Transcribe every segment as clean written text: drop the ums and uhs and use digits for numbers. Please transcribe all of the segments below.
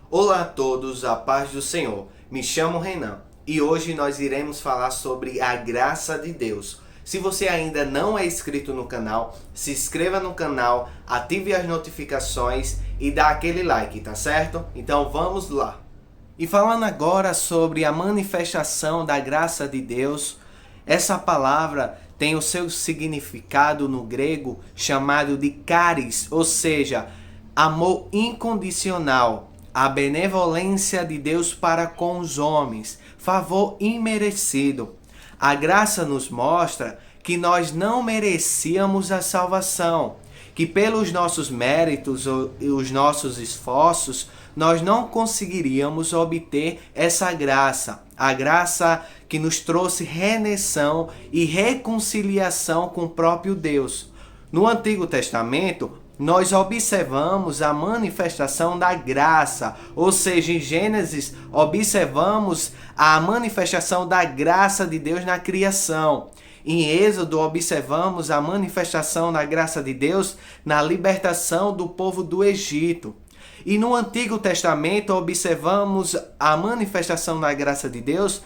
Olá a todos, a paz do Senhor. Me chamo Renan e hoje nós iremos falar sobre a graça de Deus. Se você ainda não é inscrito no canal, se inscreva no canal, ative as notificações e dá aquele like, tá certo? Então vamos lá. E falando agora sobre a manifestação da graça de Deus, essa palavra tem o seu significado no grego chamado de charis, ou seja, amor incondicional, a benevolência de Deus para com os homens, favor imerecido. A graça nos mostra que nós não merecíamos a salvação, que pelos nossos méritos e os nossos esforços, nós não conseguiríamos obter essa graça. A graça que nos trouxe redenção e reconciliação com o próprio Deus. No Antigo Testamento, nós observamos a manifestação da graça, ou seja, em Gênesis observamos a manifestação da graça de Deus na criação. Em Êxodo observamos a manifestação da graça de Deus na libertação do povo do Egito. E no Antigo Testamento observamos a manifestação da graça de Deus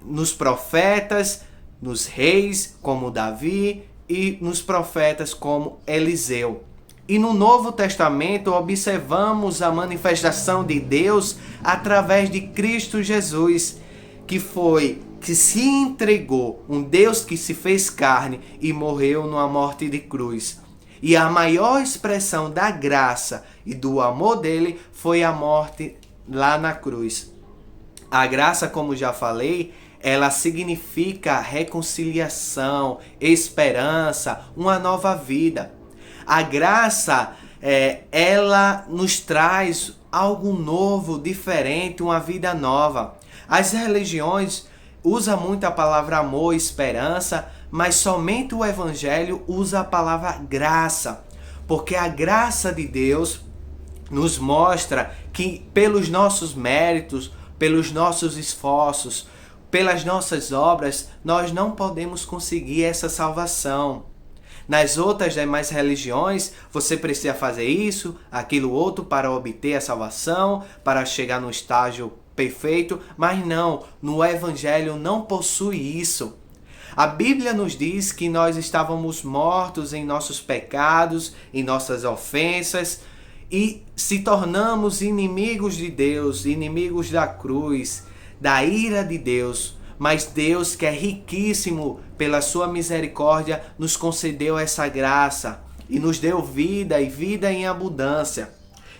nos profetas, nos reis como Davi e nos profetas como Eliseu. E no Novo Testamento observamos a manifestação de Deus através de Cristo Jesus, que se entregou, um Deus que se fez carne e morreu numa morte de cruz. E a maior expressão da graça e do amor dele foi a morte lá na cruz. A graça, como já falei, ela significa reconciliação, esperança, uma nova vida. A graça, ela nos traz algo novo, diferente, uma vida nova. As religiões usam muito a palavra amor, esperança, mas somente o Evangelho usa a palavra graça. Porque a graça de Deus nos mostra que pelos nossos méritos, pelos nossos esforços, pelas nossas obras, nós não podemos conseguir essa salvação. Nas outras demais religiões, você precisa fazer isso, aquilo outro para obter a salvação, para chegar no estágio perfeito, mas não, no Evangelho não possui isso. A Bíblia nos diz que nós estávamos mortos em nossos pecados, em nossas ofensas, e se tornamos inimigos de Deus, inimigos da cruz, da ira de Deus. Mas Deus, que é riquíssimo pela sua misericórdia, nos concedeu essa graça e nos deu vida e vida em abundância.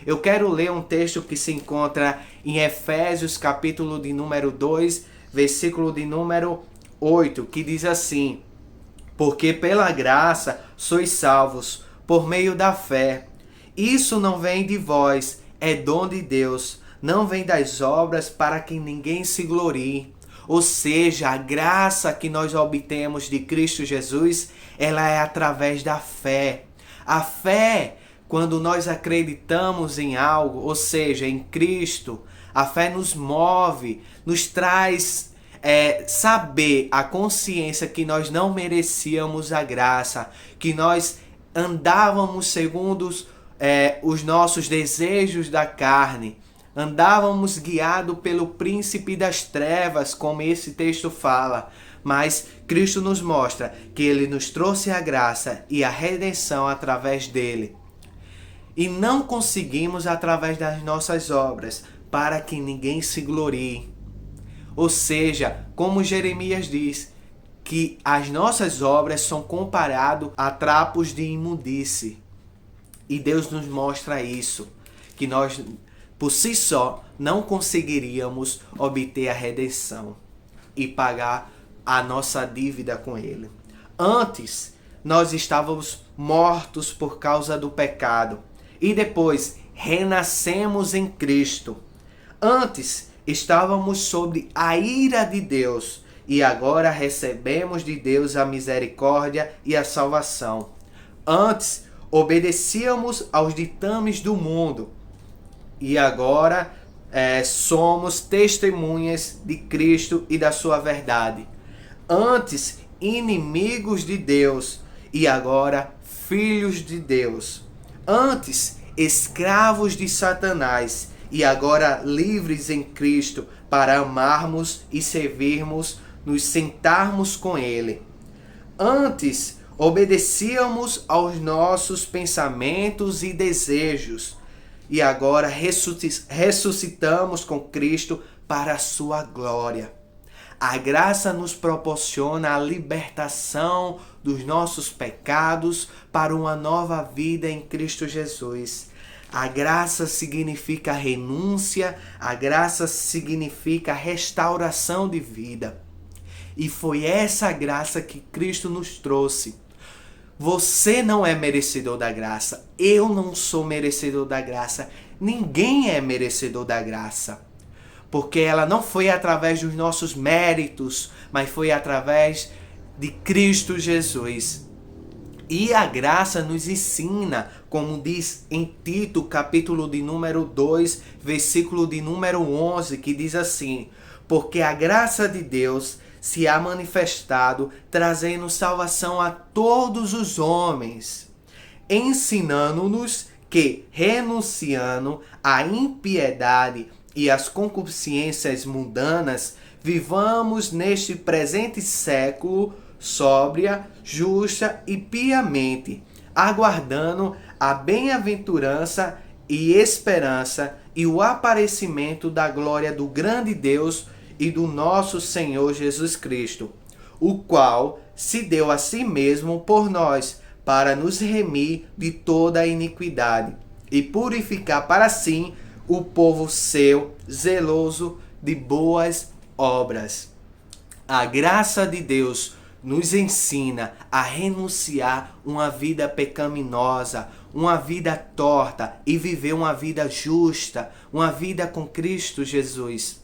Eu quero ler um texto que se encontra em Efésios, capítulo de número 2, versículo de número 8, que diz assim: porque pela graça sois salvos, por meio da fé. Isso não vem de vós, é dom de Deus, não vem das obras para que ninguém se glorie. Ou seja, a graça que nós obtemos de Cristo Jesus, ela é através da fé. A fé, quando nós acreditamos em algo, ou seja, em Cristo, a fé nos move, nos traz saber, a consciência que nós não merecíamos a graça, que nós andávamos segundo os nossos desejos da carne, andávamos guiados pelo príncipe das trevas, como esse texto fala. Mas Cristo nos mostra que Ele nos trouxe a graça e a redenção através dele. E não conseguimos através das nossas obras, para que ninguém se glorie. Ou seja, como Jeremias diz, que as nossas obras são comparadas a trapos de imundície. E Deus nos mostra isso, que nós por si só não conseguiríamos obter a redenção e pagar a nossa dívida com Ele. Antes, nós estávamos mortos por causa do pecado e depois renascemos em Cristo. Antes, estávamos sob a ira de Deus e agora recebemos de Deus a misericórdia e a salvação. Antes, obedecíamos aos ditames do mundo e agora somos testemunhas de Cristo e da sua verdade. Antes, inimigos de Deus e agora filhos de Deus. Antes, escravos de Satanás e agora livres em Cristo para amarmos e servirmos, nos sentarmos com Ele. Antes, obedecíamos aos nossos pensamentos e desejos, e agora ressuscitamos com Cristo para a sua glória. A graça nos proporciona a libertação dos nossos pecados para uma nova vida em Cristo Jesus. A graça significa renúncia, a graça significa restauração de vida. E foi essa graça que Cristo nos trouxe. Você não é merecedor da graça, eu não sou merecedor da graça, ninguém é merecedor da graça. Porque ela não foi através dos nossos méritos, mas foi através de Cristo Jesus. E a graça nos ensina, como diz em Tito, capítulo de número 2, versículo de número 11, que diz assim: porque a graça de Deus se há manifestado, trazendo salvação a todos os homens, ensinando-nos que, renunciando à impiedade e às concupiscências mundanas, vivamos neste presente século sóbria, justa e piamente, aguardando a bem-aventurança e esperança e o aparecimento da glória do grande Deus e do nosso Senhor Jesus Cristo, o qual se deu a si mesmo por nós, para nos remir de toda a iniquidade e purificar para si o povo seu, zeloso de boas obras. A graça de Deus nos ensina a renunciar uma vida pecaminosa, uma vida torta e viver uma vida justa, uma vida com Cristo Jesus.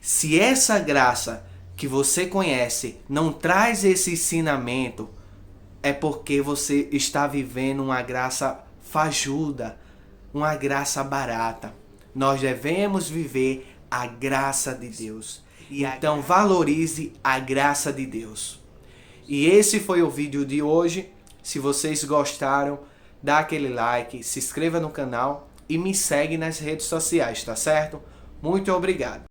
Se essa graça que você conhece não traz esse ensinamento, é porque você está vivendo uma graça fajuda, uma graça barata. Nós devemos viver a graça de Deus. E então valorize a graça de Deus. E esse foi o vídeo de hoje. Se vocês gostaram, dá aquele like, se inscreva no canal e me segue nas redes sociais, tá certo? Muito obrigado.